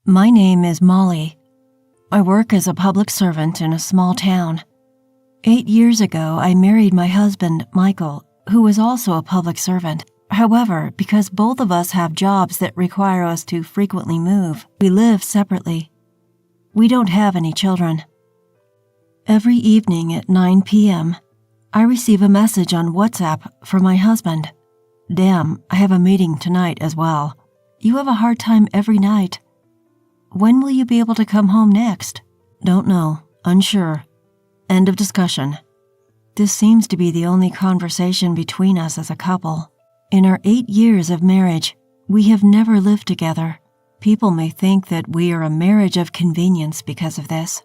My name is Molly. I work as a public servant in a small town. 8 years ago, I married my husband, Michael, who was also a public servant. However, because both of us have jobs that require us to frequently move, we live separately. We don't have any children. Every evening at 9 p.m., I receive a message on WhatsApp from my husband. Damn, I have a meeting tonight as well. You have a hard time every night. When will you be able to come home next? Don't know. Unsure. End of discussion. This seems to be the only conversation between us as a couple. In our 8 years of marriage, we have never lived together. People may think that we are a marriage of convenience because of this.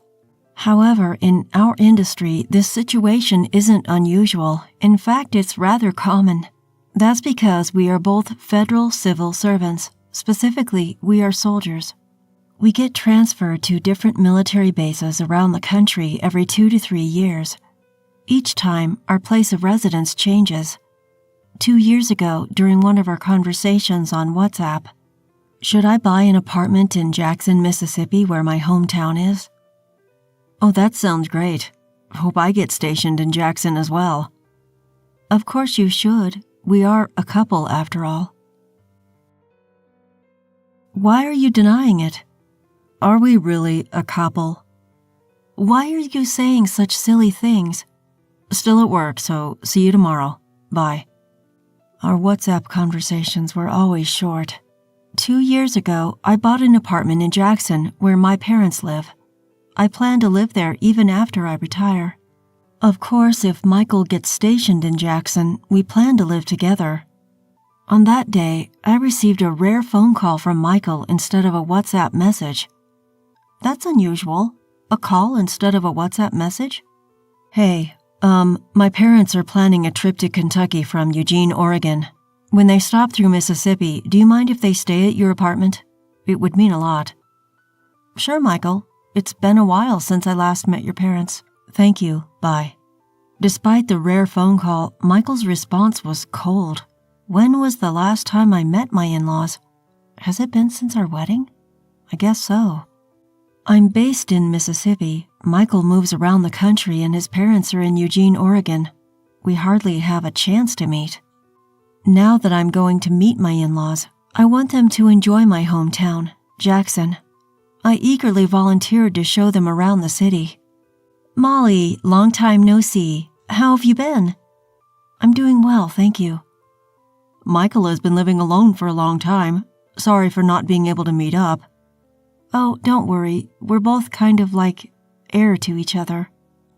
However, in our industry, this situation isn't unusual. In fact, it's rather common. That's because we are both federal civil servants. Specifically, we are soldiers. We get transferred to different military bases around the country every 2 to 3 years. Each time, our place of residence changes. 2 years ago, during one of our conversations on WhatsApp, should I buy an apartment in Jackson, Mississippi, where my hometown is? Oh, that sounds great. Hope I get stationed in Jackson as well. Of course you should. We are a couple after all. Why are you denying it? Are we really a couple? Why are you saying such silly things? Still at work, so see you tomorrow. Bye. Our WhatsApp conversations were always short. 2 years ago, I bought an apartment in Jackson where my parents live. I plan to live there even after I retire. Of course, if Michael gets stationed in Jackson, we plan to live together. On that day, I received a rare phone call from Michael instead of a WhatsApp message. That's unusual. A call instead of a WhatsApp message? Hey, my parents are planning a trip to Kentucky from Eugene, Oregon. When they stop through Mississippi, do you mind if they stay at your apartment? It would mean a lot. Sure, Michael. It's been a while since I last met your parents. Thank you. Bye. Despite the rare phone call, Michael's response was cold. When was the last time I met my in-laws? Has it been since our wedding? I guess so. I'm based in Mississippi. Michael moves around the country and his parents are in Eugene, Oregon. We hardly have a chance to meet. Now that I'm going to meet my in-laws, I want them to enjoy my hometown, Jackson. I eagerly volunteered to show them around the city. Molly, long time no see. How have you been? I'm doing well, thank you. Michael has been living alone for a long time. Sorry for not being able to meet up. Oh, don't worry. We're both kind of like air to each other.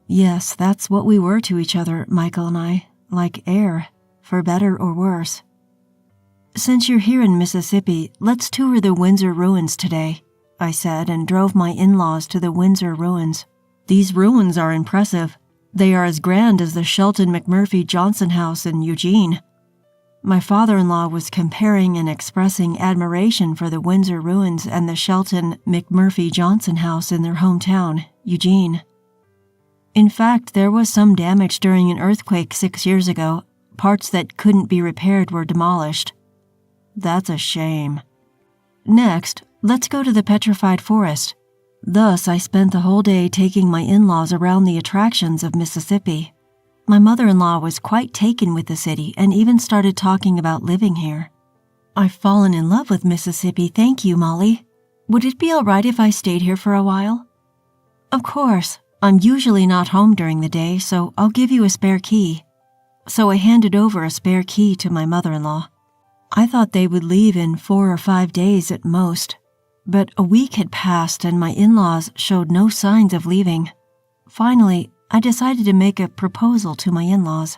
Yes, that's what we were to each other, Michael and I. Like air, for better or worse. Since you're here in Mississippi, let's tour the Windsor ruins today, I said and drove my in-laws to the Windsor ruins. These ruins are impressive. They are as grand as the Shelton McMurphy Johnson House in Eugene. My father-in-law was comparing and expressing admiration for the Windsor ruins and the Shelton McMurphy Johnson House in their hometown, Eugene. In fact, there was some damage during an earthquake 6 years ago. Parts that couldn't be repaired were demolished. That's a shame. Next, let's go to the petrified forest. Thus, I spent the whole day taking my in-laws around the attractions of Mississippi. My mother-in-law was quite taken with the city and even started talking about living here. I've fallen in love with Mississippi, thank you, Molly. Would it be all right if I stayed here for a while? Of course. I'm usually not home during the day, so I'll give you a spare key. So I handed over a spare key to my mother-in-law. I thought they would leave in 4 or 5 days at most. But a week had passed and my in-laws showed no signs of leaving. Finally, I decided to make a proposal to my in-laws.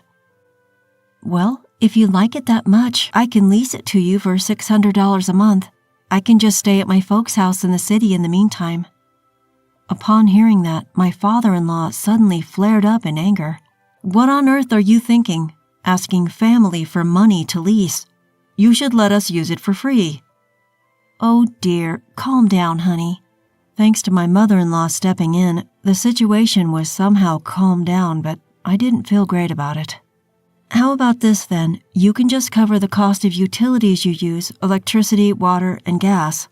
Well, if you like it that much, I can lease it to you for $600 a month. I can just stay at my folks' house in the city in the meantime. Upon hearing that, my father-in-law suddenly flared up in anger. What on earth are you thinking? Asking family for money to lease. You should let us use it for free. Oh dear, calm down, honey. Thanks to my mother-in-law stepping in, the situation was somehow calmed down, but I didn't feel great about it. How about this then? You can just cover the cost of utilities you use, electricity, water, and gas.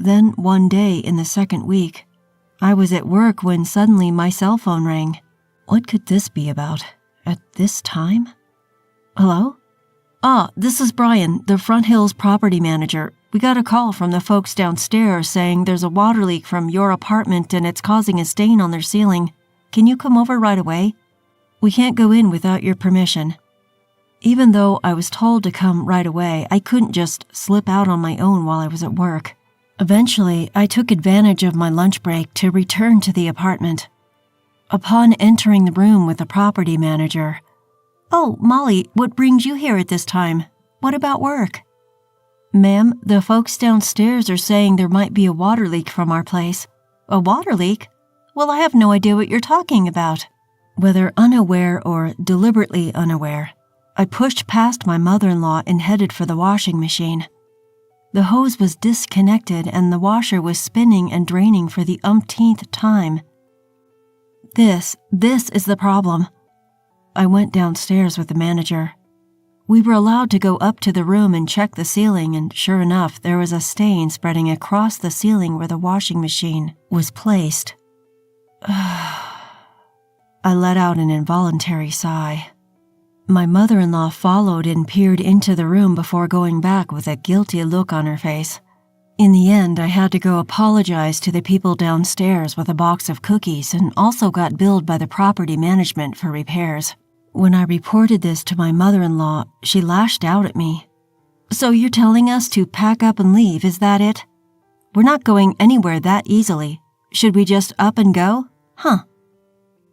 Then one day in the second week, I was at work when suddenly my cell phone rang. What could this be about? At this time? Hello? This is Brian, the Front Hills property manager. We got a call from the folks downstairs saying there's a water leak from your apartment and it's causing a stain on their ceiling. Can you come over right away? We can't go in without your permission. Even though I was told to come right away, I couldn't just slip out on my own while I was at work. Eventually, I took advantage of my lunch break to return to the apartment. Upon entering the room with the property manager, "Oh, Molly, what brings you here at this time? What about work?" "Ma'am, the folks downstairs are saying there might be a water leak from our place." "A water leak? Well, I have no idea what you're talking about." Whether unaware or deliberately unaware, I pushed past my mother-in-law and headed for the washing machine. The hose was disconnected and the washer was spinning and draining for the umpteenth time. This is the problem. I went downstairs with the manager. We were allowed to go up to the room and check the ceiling, and sure enough, there was a stain spreading across the ceiling where the washing machine was placed. I let out an involuntary sigh. My mother-in-law followed and peered into the room before going back with a guilty look on her face. In the end, I had to go apologize to the people downstairs with a box of cookies and also got billed by the property management for repairs. When I reported this to my mother-in-law, she lashed out at me. "So you're telling us to pack up and leave, is that it? We're not going anywhere that easily. Should we just up and go? Huh."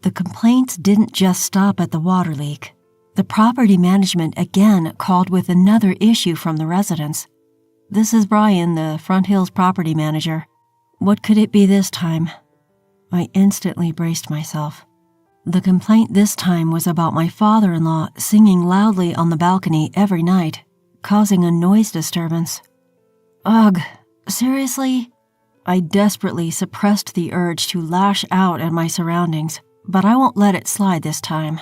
The complaints didn't just stop at the water leak. The property management again called with another issue from the residents. "This is Brian, the Front Hills property manager. What could it be this time?" I instantly braced myself. The complaint this time was about my father-in-law singing loudly on the balcony every night, causing a noise disturbance. Ugh, seriously? I desperately suppressed the urge to lash out at my surroundings, but I won't let it slide this time.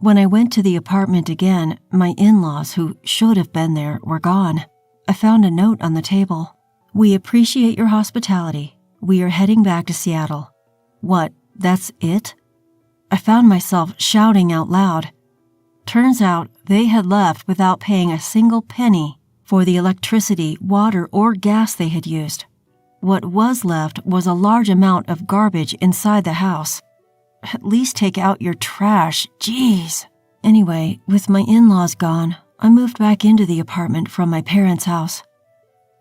When I went to the apartment again, my in-laws, who should have been there, were gone. I found a note on the table. "We appreciate your hospitality. We are heading back to Seattle." What, that's it? I found myself shouting out loud. Turns out they had left without paying a single penny for the electricity, water, or gas they had used. What was left was a large amount of garbage inside the house. At least take out your trash, jeez. Anyway, with my in-laws gone, I moved back into the apartment from my parents' house.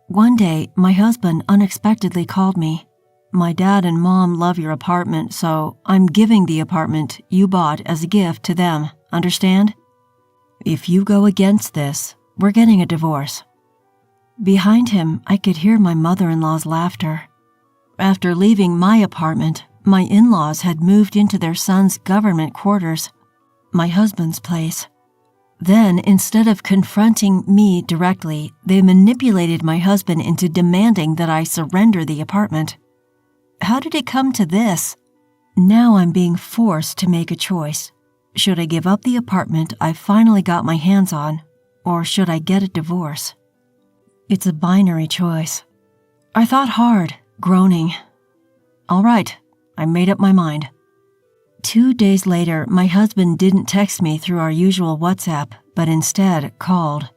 One day, my husband unexpectedly called me. "My dad and mom love your apartment, so I'm giving the apartment you bought as a gift to them, understand? If you go against this, we're getting a divorce." Behind him, I could hear my mother-in-law's laughter. After leaving my apartment, my in-laws had moved into their son's government quarters, my husband's place. Then, instead of confronting me directly, they manipulated my husband into demanding that I surrender the apartment. How did it come to this? Now I'm being forced to make a choice. Should I give up the apartment I finally got my hands on, or should I get a divorce? It's a binary choice. I thought hard, groaning. All right, I made up my mind. 2 days later, my husband didn't text me through our usual WhatsApp, but instead called.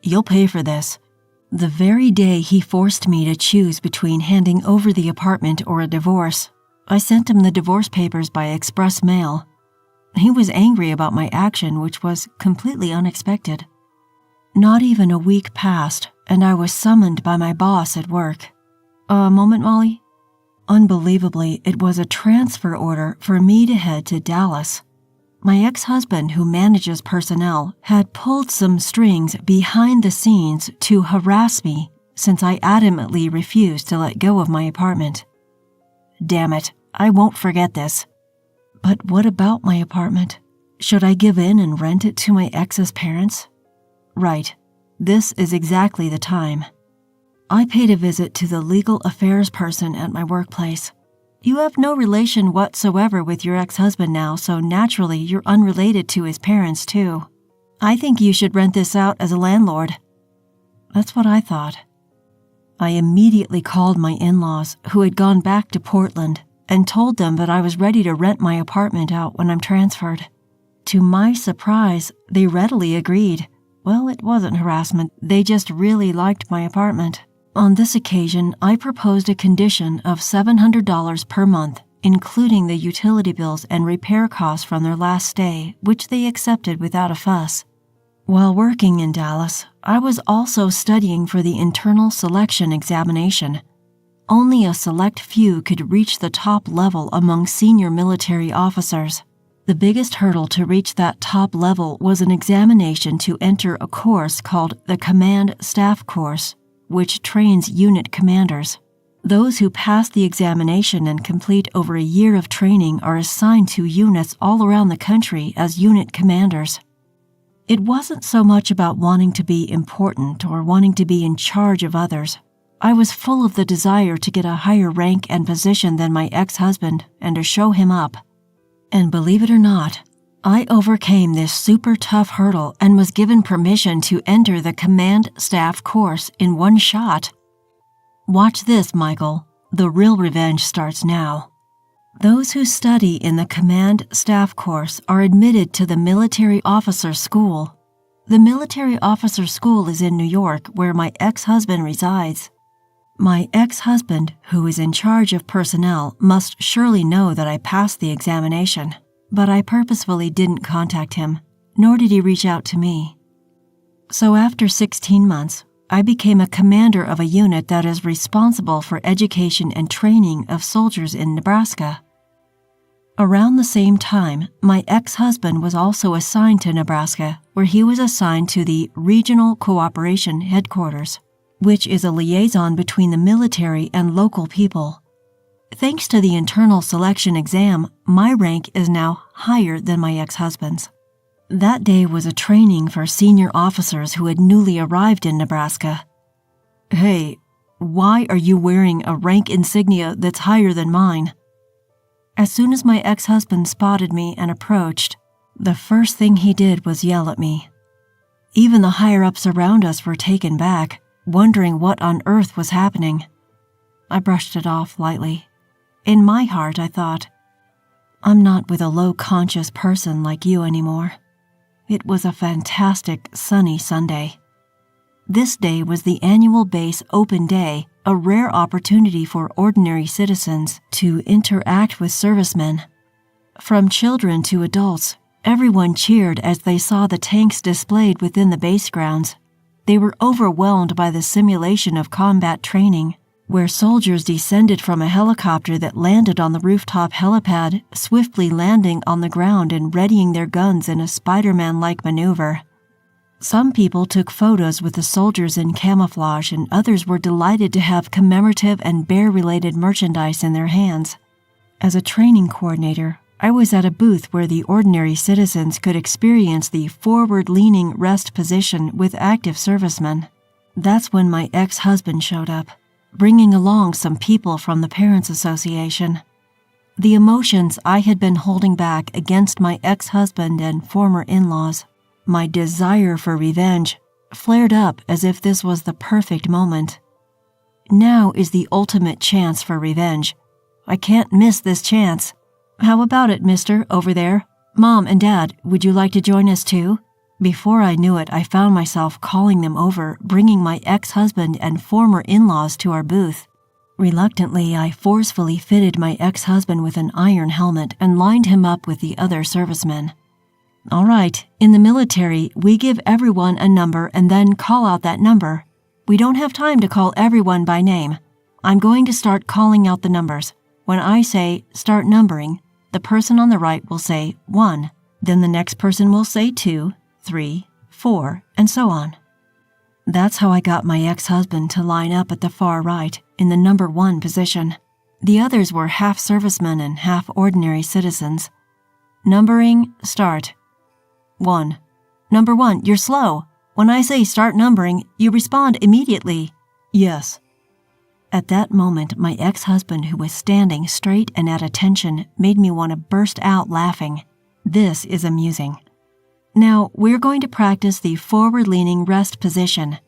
"You'll pay for this." The very day he forced me to choose between handing over the apartment or a divorce, I sent him the divorce papers by express mail. He was angry about my action, which was completely unexpected. Not even a week passed, and I was summoned by my boss at work. A moment, Molly? Unbelievably, it was a transfer order for me to head to Dallas. My ex-husband, who manages personnel, had pulled some strings behind the scenes to harass me since I adamantly refused to let go of my apartment. Damn it, I won't forget this. But what about my apartment? Should I give in and rent it to my ex's parents? Right, this is exactly the time. I paid a visit to the legal affairs person at my workplace. "You have no relation whatsoever with your ex-husband now, so naturally you're unrelated to his parents too. I think you should rent this out as a landlord." That's what I thought. I immediately called my in-laws, who had gone back to Portland, and told them that I was ready to rent my apartment out when I'm transferred. To my surprise, they readily agreed. Well, it wasn't harassment, they just really liked my apartment. On this occasion, I proposed a condition of $700 per month, including the utility bills and repair costs from their last stay, which they accepted without a fuss. While working in Dallas, I was also studying for the internal selection examination. Only a select few could reach the top level among senior military officers. The biggest hurdle to reach that top level was an examination to enter a course called the Command Staff Course, which trains unit commanders. Those who pass the examination and complete over a year of training are assigned to units all around the country as unit commanders. It wasn't so much about wanting to be important or wanting to be in charge of others. I was full of the desire to get a higher rank and position than my ex-husband and to show him up. And believe it or not, I overcame this super tough hurdle and was given permission to enter the Command Staff course in one shot. Watch this, Michael. The real revenge starts now. Those who study in the Command Staff course are admitted to the Military Officer School. The Military Officer School is in New York, where my ex-husband resides. My ex-husband, who is in charge of personnel, must surely know that I passed the examination, but I purposefully didn't contact him, nor did he reach out to me. So after 16 months, I became a commander of a unit that is responsible for education and training of soldiers in Nebraska. Around the same time, my ex-husband was also assigned to Nebraska, where he was assigned to the Regional Cooperation Headquarters, which is a liaison between the military and local people. Thanks to the internal selection exam, my rank is now higher than my ex-husband's. That day was a training for senior officers who had newly arrived in Nebraska. Hey, why are you wearing a rank insignia that's higher than mine? As soon as my ex-husband spotted me and approached, the first thing he did was yell at me. Even the higher-ups around us were taken back, wondering what on earth was happening. I brushed it off lightly. In my heart, I thought, I'm not with a low-conscious person like you anymore. It was a fantastic, sunny Sunday. This day was the annual base open day, a rare opportunity for ordinary citizens to interact with servicemen. From children to adults, everyone cheered as they saw the tanks displayed within the base grounds. They were overwhelmed by the simulation of combat training, where soldiers descended from a helicopter that landed on the rooftop helipad, swiftly landing on the ground and readying their guns in a Spider-Man-like maneuver. Some people took photos with the soldiers in camouflage, and others were delighted to have commemorative and bear-related merchandise in their hands. As a training coordinator, I was at a booth where the ordinary citizens could experience the forward-leaning rest position with active servicemen. That's when my ex-husband showed up, bringing along some people from the Parents Association. The emotions I had been holding back against my ex-husband and former in-laws, my desire for revenge, flared up as if this was the perfect moment. Now is the ultimate chance for revenge. I can't miss this chance. How about it, mister, over there? Mom and Dad, would you like to join us too? Before I knew it, I found myself calling them over, bringing my ex-husband and former in-laws to our booth. Reluctantly, I forcefully fitted my ex-husband with an iron helmet and lined him up with the other servicemen. All right, in the military, we give everyone a number and then call out that number. We don't have time to call everyone by name. I'm going to start calling out the numbers. When I say start numbering, the person on the right will say 1, then the next person will say 2, 3, 4, and so on. That's how I got my ex-husband to line up at the far right in the number 1 position. The others were half servicemen and half ordinary citizens. Numbering, start. 1. Number 1, you're slow. When I say start numbering, you respond immediately. Yes. At that moment, my ex-husband, who was standing straight and at attention, made me want to burst out laughing. This is amusing. Now, we're going to practice the forward-leaning rest position.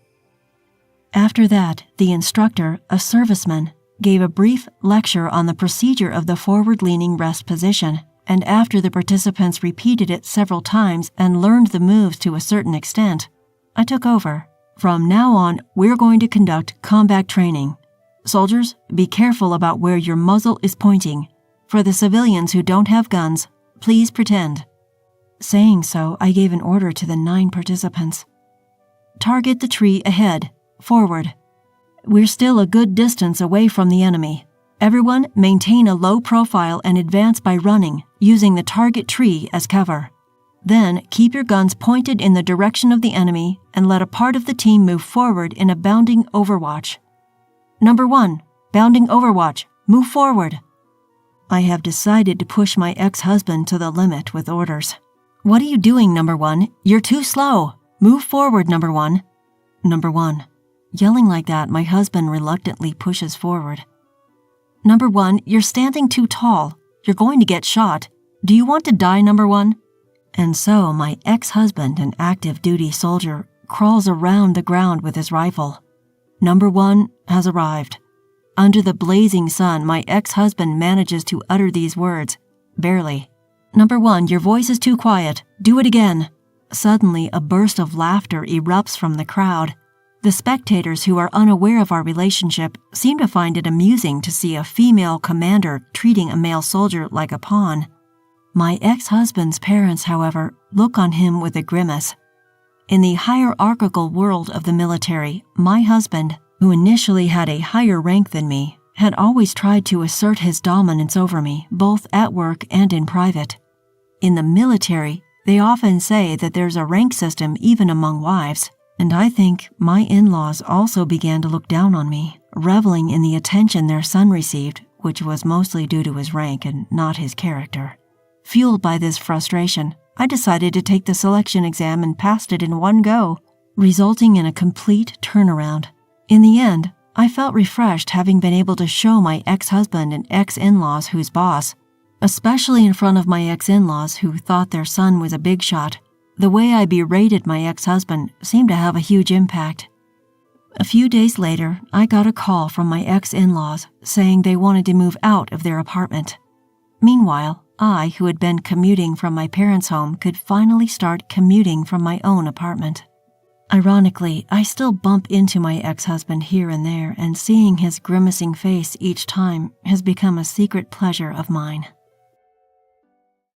After that, the instructor, a serviceman, gave a brief lecture on the procedure of the forward-leaning rest position, and after the participants repeated it several times and learned the moves to a certain extent, I took over. From now on, we're going to conduct combat training. Soldiers, be careful about where your muzzle is pointing. For the civilians who don't have guns, please pretend. Saying so, I gave an order to the 9 participants. Target the tree ahead, forward. We're still a good distance away from the enemy. Everyone maintain a low profile and advance by running, using the target tree as cover. Then keep your guns pointed in the direction of the enemy and let a part of the team move forward in a bounding overwatch. Number 1, bounding overwatch, move forward. I have decided to push my ex-husband to the limit with orders. What are you doing, number 1? You're too slow. Move forward, number 1. Number 1. Yelling like that, my husband reluctantly pushes forward. Number 1, you're standing too tall. You're going to get shot. Do you want to die, number 1? And so my ex-husband, an active duty soldier, crawls around the ground with his rifle. Number 1 has arrived. Under the blazing sun, my ex-husband manages to utter these words, barely. Number 1, your voice is too quiet. Do it again. Suddenly, a burst of laughter erupts from the crowd. The spectators who are unaware of our relationship seem to find it amusing to see a female commander treating a male soldier like a pawn. My ex-husband's parents, however, look on him with a grimace. In the hierarchical world of the military, my husband, who initially had a higher rank than me, had always tried to assert his dominance over me, both at work and in private. In the military, they often say that there's a rank system even among wives, and I think my in-laws also began to look down on me, reveling in the attention their son received, which was mostly due to his rank and not his character. Fueled by this frustration, I decided to take the selection exam and passed it in one go, resulting in a complete turnaround. In the end, I felt refreshed having been able to show my ex-husband and ex-in-laws who's boss, especially in front of my ex-in-laws who thought their son was a big shot. The way I berated my ex-husband seemed to have a huge impact. A few days later, I got a call from my ex-in-laws saying they wanted to move out of their apartment. Meanwhile, I, who had been commuting from my parents' home, could finally start commuting from my own apartment. Ironically, I still bump into my ex-husband here and there, and seeing his grimacing face each time has become a secret pleasure of mine.